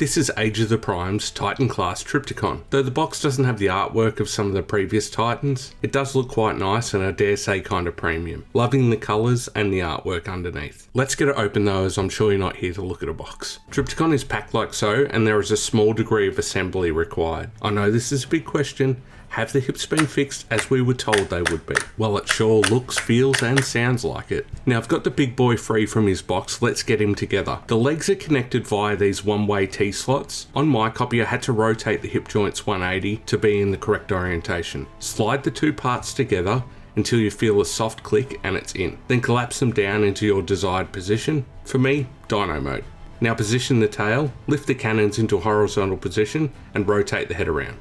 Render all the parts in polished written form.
This is Age of the Primes Titan Class Trypticon. Though the box doesn't have the artwork of some of the previous Titans, it does look quite nice and I dare say kind of premium. Loving the colours and the artwork underneath. Let's get it open though, as I'm sure you're not here to look at a box. Trypticon is packed like so, and there is a small degree of assembly required. I know this is a big question. Have the hips been fixed as we were told they would be? Well, it sure looks, feels and sounds like it. Now I've got the big boy free from his box, let's get him together. The legs are connected via these one-way T-slots. On my copy I had to rotate the hip joints 180 to be in the correct orientation. Slide the two parts together until you feel a soft click and it's in. Then collapse them down into your desired position. For me, Dino mode. Now position the tail, lift the cannons into a horizontal position and rotate the head around.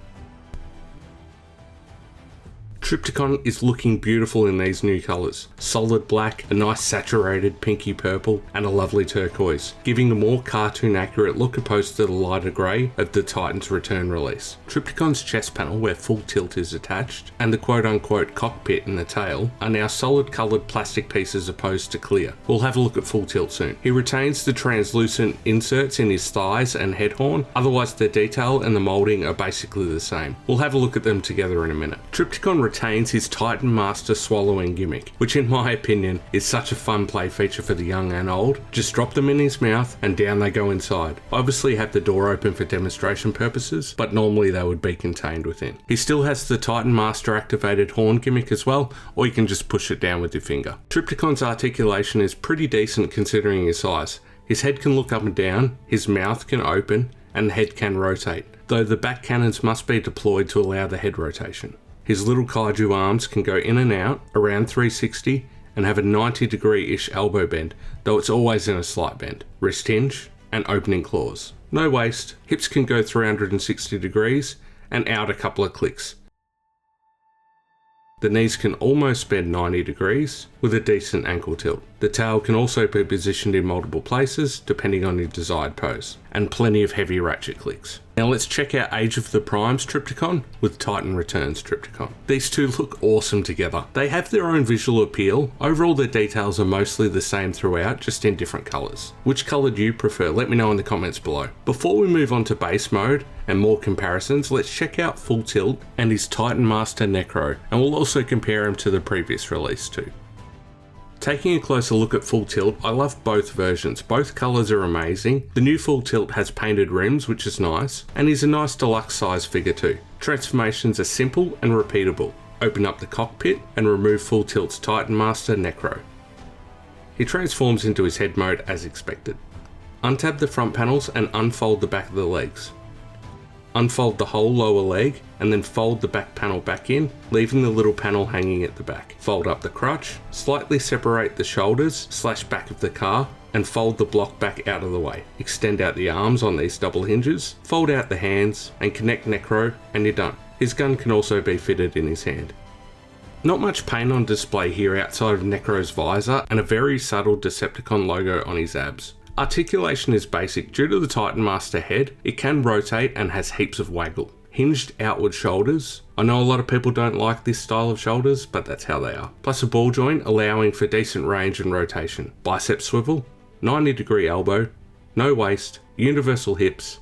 Trypticon is looking beautiful in these new colours. Solid black, a nice saturated pinky purple, and a lovely turquoise, giving a more cartoon accurate look opposed to the lighter grey of the Titan's return release. Trypticon's chest panel, where full tilt is attached, and the quote unquote cockpit in the tail are now solid coloured plastic pieces opposed to clear. We'll have a look at full tilt soon. He retains the translucent inserts in his thighs and head horn, otherwise the detail and the moulding are basically the same. We'll have a look at them together in a minute. Trypticon retains his Titan Master swallowing gimmick, which in my opinion is such a fun play feature for the young and old. Just drop them in his mouth and down they go inside. I obviously have the door open for demonstration purposes, but normally they would be contained within. He still has the Titan Master activated horn gimmick as well, or you can just push it down with your finger. Trypticon's articulation is pretty decent considering his size. His head can look up and down, his mouth can open, and the head can rotate, though the back cannons must be deployed to allow the head rotation. His little Kaiju arms can go in and out around 360 and have a 90-degree-ish elbow bend, though it's always in a slight bend. Wrist hinge and opening claws. No waist, hips can go 360 degrees and out a couple of clicks. The knees can almost bend 90 degrees with a decent ankle tilt. The tail can also be positioned in multiple places depending on your desired pose, and plenty of heavy ratchet clicks. Now let's check out Age of the Primes Trypticon with Titan Returns Trypticon. These two look awesome together. They have their own visual appeal. Overall their details are mostly the same throughout, just in different colours. Which colour do you prefer? Let me know in the comments below. Before we move on to base mode and more comparisons, let's check out Full Tilt and his Titan Master Necro, and we'll also compare him to the previous release too. Taking a closer look at Full Tilt, I love both versions. Both colours are amazing. The new Full Tilt has painted rims, which is nice, and he's a nice deluxe size figure too. Transformations are simple and repeatable. Open up the cockpit and remove Full Tilt's Titan Master Necro. He transforms into his head mode as expected. Untab the front panels and unfold the back of the legs. Unfold the whole lower leg and then fold the back panel back in, leaving the little panel hanging at the back. Fold up the crutch, slightly separate the shoulders / back of the car and fold the block back out of the way. Extend out the arms on these double hinges, fold out the hands and connect Necro and you're done. His gun can also be fitted in his hand. Not much paint on display here outside of Necro's visor and a very subtle Decepticon logo on his abs. Articulation is basic. Due to the Titan Master head, it can rotate and has heaps of waggle. Hinged outward shoulders. I know a lot of people don't like this style of shoulders, but that's how they are. Plus a ball joint allowing for decent range and rotation. Bicep swivel, 90-degree elbow, no waist, universal hips,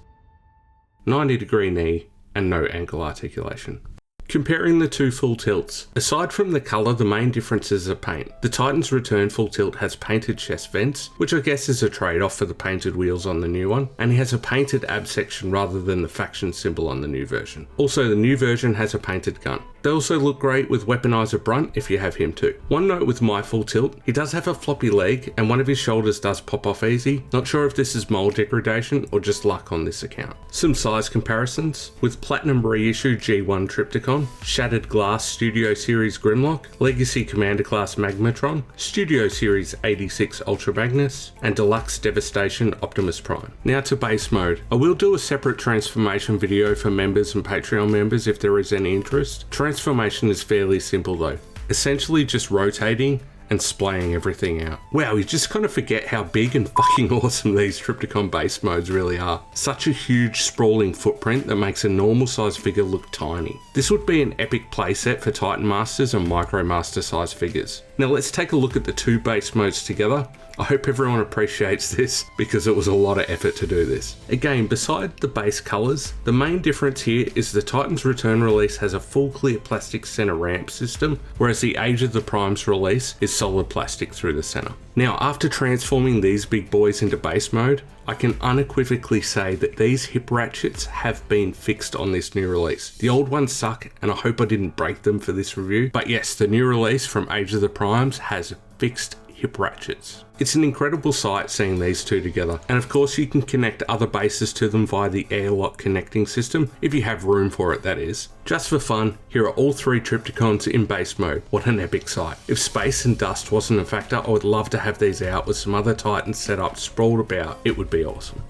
90-degree knee, and no ankle articulation. Comparing the two Full Tilts, aside from the colour, the main differences are paint. The Titan's Return Full Tilt has painted chest vents, which I guess is a trade-off for the painted wheels on the new one, and he has a painted ab section rather than the faction symbol on the new version. Also, the new version has a painted gun. They also look great with Weaponizer Brunt if you have him too. One note with my Full Tilt, he does have a floppy leg and one of his shoulders does pop off easy. Not sure if this is mold degradation or just luck on this account. Some size comparisons. With Platinum Reissue G1 Trypticon, Shattered Glass Studio Series Grimlock, Legacy Commander Class Magmatron, Studio Series 86 Ultra Magnus, and Deluxe Devastation Optimus Prime. Now to base mode. I will do a separate transformation video for members and Patreon members if there is any interest. Transformation is fairly simple though. Essentially just rotating and splaying everything out. Wow, you just kind of forget how big and fucking awesome these Trypticon base modes really are. Such a huge sprawling footprint that makes a normal size figure look tiny. This would be an epic playset for Titan Masters and Micro Master size figures. Now let's take a look at the two base modes together. I hope everyone appreciates this because it was a lot of effort to do this. Again, beside the base colours, the main difference here is the Titan's Return release has a full clear plastic centre ramp system, whereas the Age of the Primes release is solid plastic through the centre. Now, after transforming these big boys into base mode, I can unequivocally say that these hip ratchets have been fixed on this new release. The old ones suck, and I hope I didn't break them for this review, but yes, the new release from Age of the Primes has fixed hip ratchets. It's an incredible sight seeing these two together, and of course you can connect other bases to them via the airlock connecting system, if you have room for it, that is. Just for fun, here are all three Trypticons in base mode. What an epic sight. If space and dust wasn't a factor, I would love to have these out with some other Titans set up sprawled about. It would be awesome.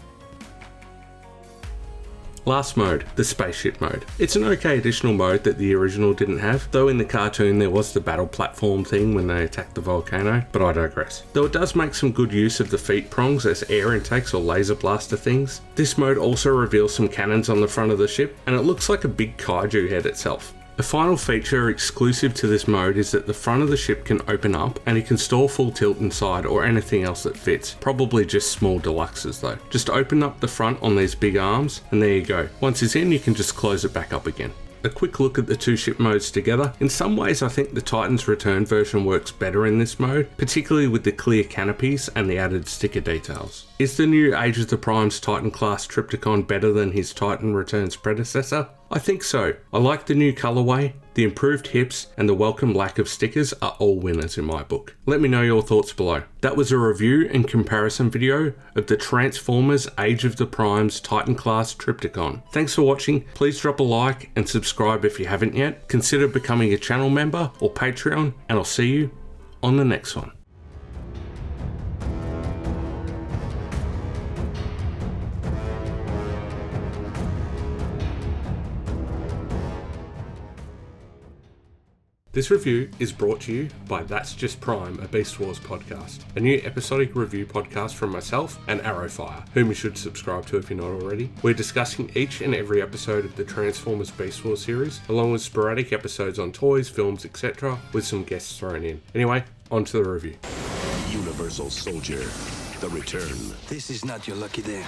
Last mode, the Spaceship mode. It's an okay additional mode that the original didn't have, though in the cartoon there was the battle platform thing when they attacked the volcano, but I digress. Though it does make some good use of the feet prongs as air intakes or laser blaster things. This mode also reveals some cannons on the front of the ship, and it looks like a big kaiju head itself. A final feature exclusive to this mode is that the front of the ship can open up and you can store full tilt inside or anything else that fits. Probably just small deluxes though. Just open up the front on these big arms and there you go. Once it's in, you can just close it back up again. A quick look at the two ship modes together. In some ways I think the Titan's Return version works better in this mode, particularly with the clear canopies and the added sticker details. Is the new Age of the Primes Titan Class Trypticon better than his Titan Returns predecessor? I think so. I like the new colourway, the improved hips, and the welcome lack of stickers are all winners in my book. Let me know your thoughts below. That was a review and comparison video of the Transformers Age of the Primes Titan Class Trypticon. Thanks for watching. Please drop a like and subscribe if you haven't yet. Consider becoming a channel member or Patreon, and I'll see you on the next one. This review is brought to you by That's Just Prime, a Beast Wars podcast, a new episodic review podcast from myself and Arrowfire, whom you should subscribe to if you're not already. We're discussing each and every episode of the Transformers Beast Wars series, along with sporadic episodes on toys, films, etc., with some guests thrown in. Anyway, on to the review. Universal Soldier, The Return. This is not your lucky day.